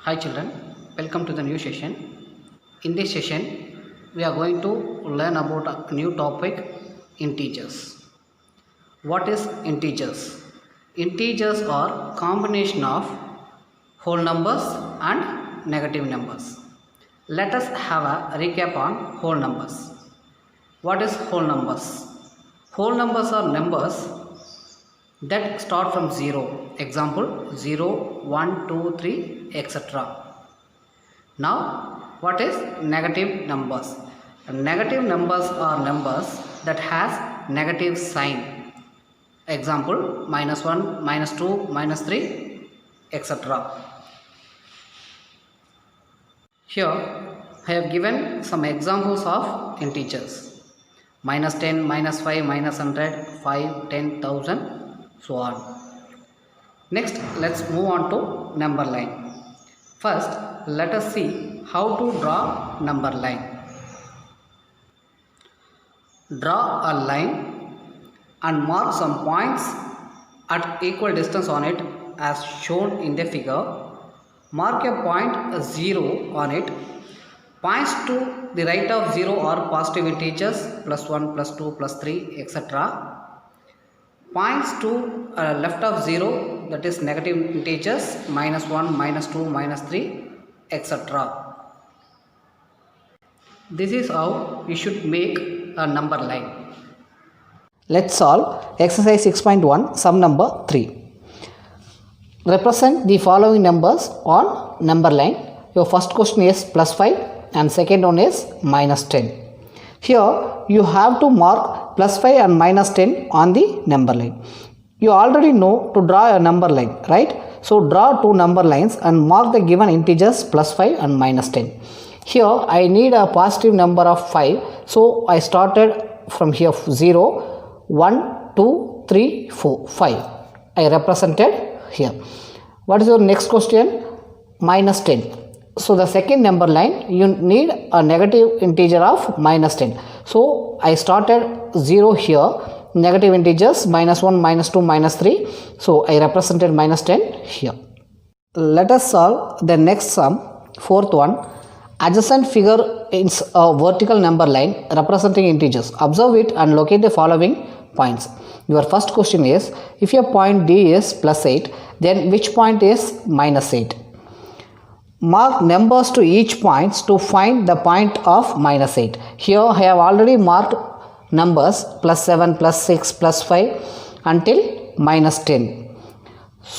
Hi children, welcome to the new session. In this session, we are going to learn about a new topic, integers. What is integers? Integers are combination of whole numbers and negative numbers. Let us have a recap on whole numbers. What is whole numbers? Whole numbers are numbers that start from 0. Example 0, 1, 2, 3, etc. Now, what is negative numbers? Negative numbers are numbers that has negative sign. Example -1, -2, -3, etc. Here, I have given some examples of integers. -10, -5, -100, 5, 10, 1000, so on. Next, let's move on to number line. First, let us see how to draw number line. Draw a line and mark some points at equal distance on it as shown in the figure. Mark a point 0 on it. Points to the right of 0 are positive integers +1, +2, +3, etc. Points to left of 0, that is negative integers -1, -2, -3, etc. This is how we should make a number line. Let's solve exercise 6.1 sum number 3. Represent the following numbers on number line. Your first question is +5 and second one is -10. Here you have to mark +5 and -10 on the number line. You already know to draw a number line, right? So draw two number lines and mark the given integers +5 and -10. Here I need a positive number of 5. So I started from here 0, 1, 2, 3, 4, 5. I represented here. What is your next question? -10. So the second number line you need a negative integer of -10. So I started 0 here, negative integers -1, -2, -3. So I represented -10 here. Let us solve the next sum, fourth one. Adjacent figure is a vertical number line representing integers. Observe it and locate the following points. Your first question is, if your point D is +8, then which point is -8? Mark numbers to each point to find the point of -8. Here I have already marked numbers +7, +6, +5 until -10.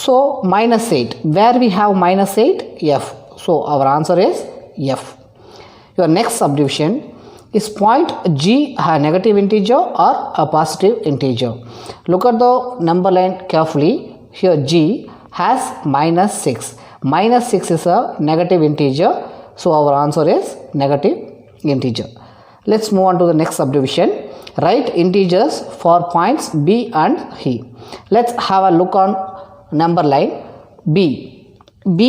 So -8, where we have -8? F. So our answer is F. Your next subdivision is point G a negative integer or a positive integer. Look at the number line carefully. Here G has -6. -6 is a negative integer. So our answer is negative integer. Let's move on to the next subdivision. Write integers for points B and E. Let's have a look on number line B. B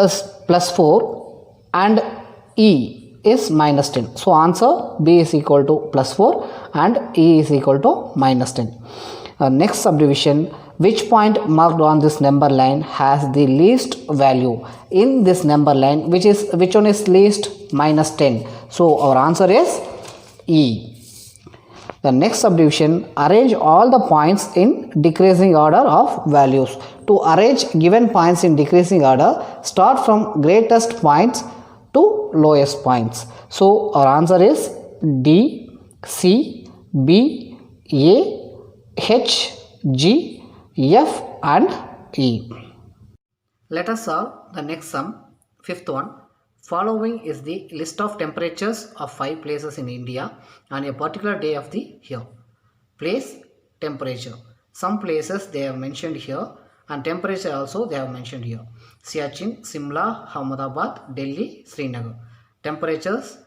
is +4 and E is -10. So answer B is equal to +4 and E is equal to -10. Next subdivision, which point marked on this number line has the least value in this number line? Which one is least? -10. So our answer is E. The next subdivision, arrange all the points in decreasing order of values. To arrange given points in decreasing order, start from greatest points to lowest points. So our answer is D, C, B, A, H, G, F and E. Let us solve the next sum, fifth one. Following is the list of temperatures of 5 places in India on a particular day of the year. Place, temperature. Some places they have mentioned here and temperature also they have mentioned here. Siachen, Simla, Ahmedabad, Delhi, Srinagar. Temperatures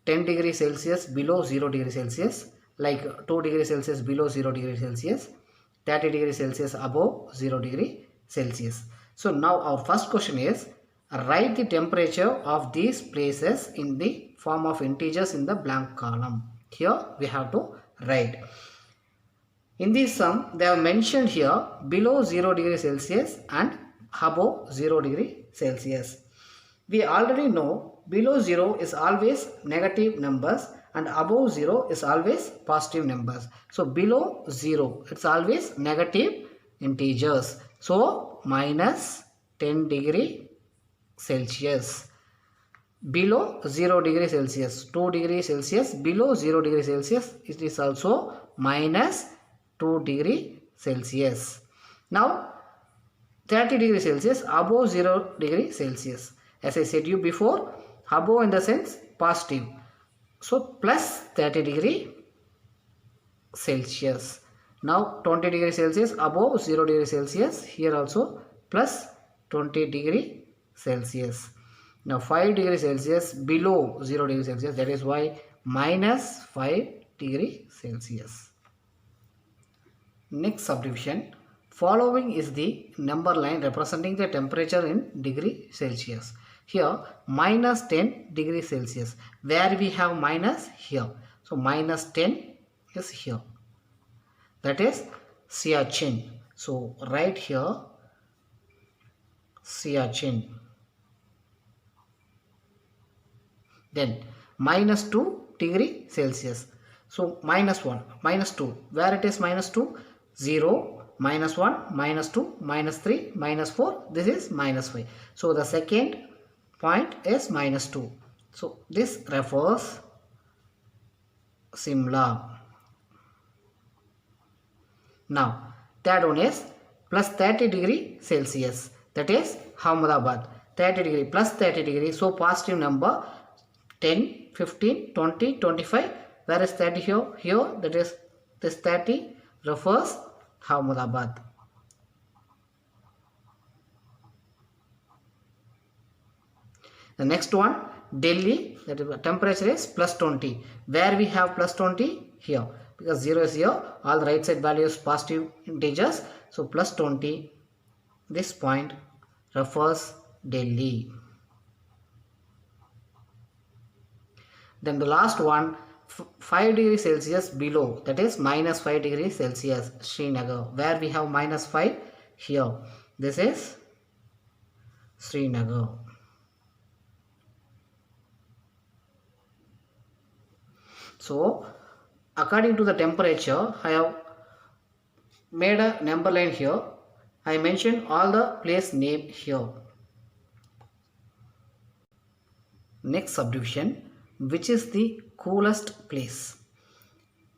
10 degrees Celsius below 0 degrees Celsius, like 2 degrees Celsius below 0 degrees Celsius, 30 degrees Celsius above 0 degree Celsius. So now our first question is, write the temperature of these places in the form of integers in the blank column. Here we have to write. In this sum, they have mentioned here below 0 degree Celsius and above 0 degree Celsius. We already know below 0 is always negative numbers and above 0 is always positive numbers. So below 0 it's always negative integers. So minus 10 degree Celsius. Below 0 degree Celsius, 2 degree Celsius, below 0 degree Celsius it is also minus 2 degree Celsius. Now 30 degree Celsius above 0 degree Celsius. As I said you before, above in the sense positive. So plus 30 degree Celsius. Now 20 degree Celsius above 0 degree Celsius. Here also plus 20 degree Celsius. Now 5 degree Celsius below 0 degree Celsius. That is why minus 5 degree Celsius. Next subdivision. Following is the number line representing the temperature in degree Celsius. Here minus 10 degree Celsius. Where we have minus? Here. So minus 10 is here. That is Siachen. So right here Siachen. Then minus 2 degree Celsius. So minus 1, minus 2. Where it is minus 2? 0, minus 1, minus 2, minus 3, minus 4. This is minus 5. So the second point is minus 2. So this refers Simla. Now third one is plus 30 degree Celsius. That is Ahmedabad. 30 degree plus 30 degree. So positive number 10, 15, 20, 25. Where is 30 here? Here that is this 30 refers Ahmedabad. The next one Delhi, that is temperature is plus 20. Where we have plus 20? Here, because 0 is here, all the right side values positive integers. So plus 20, this point refers Delhi. Then the last one 5 degree Celsius below, that is minus 5 degree Celsius, Srinagar. Where we have minus 5? Here. This is Srinagar. So according to the temperature, I have made a number line here. I mentioned all the place name here. Next subdivision, which is the coolest place?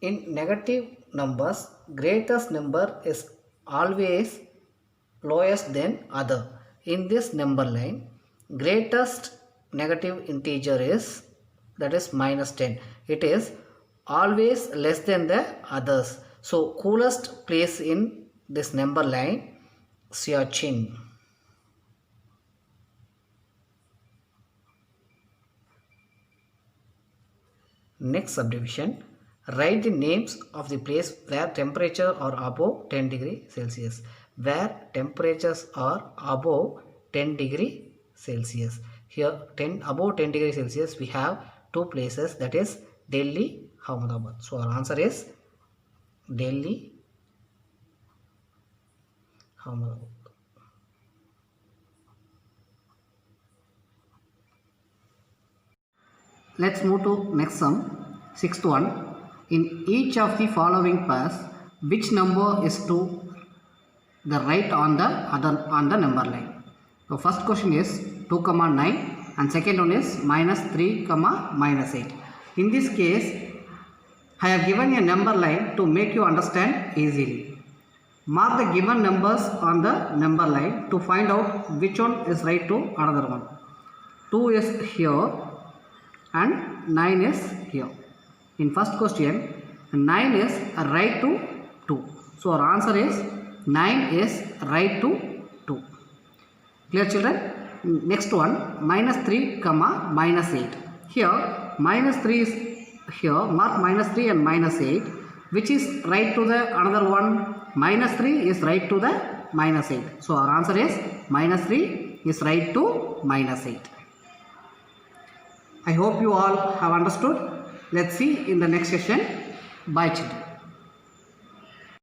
In negative numbers, greatest number is always lowest than other. In this number line, greatest negative integer is, that is minus 10. It is always less than the others. So coolest place in this number line, Siachen. Next subdivision, write the names of the place where temperature are above 10 degree Celsius. Where temperatures are above 10 degree Celsius. Here above 10 degree Celsius we have two places, that is Delhi, Ahmedabad. So our answer is Delhi, Ahmedabad. Let's move to next sum, sixth one. In each of the following pairs, which number is to the right on the number line? So first question is 2, 9 and second one is minus 3, minus 8. In this case, I have given a number line to make you understand easily. Mark the given numbers on the number line to find out which one is right to another one. 2 is here and 9 is here. In first question, 9 is right to 2. So our answer is 9 is right to 2. Clear children? Next one, minus 3, minus 8. Here, minus 3 is here. Mark minus 3 and minus 8. Which is right to the another one? Minus 3 is right to the minus 8. So our answer is minus 3 is right to minus 8. I hope you all have understood. Let's see in the next session. Bye children.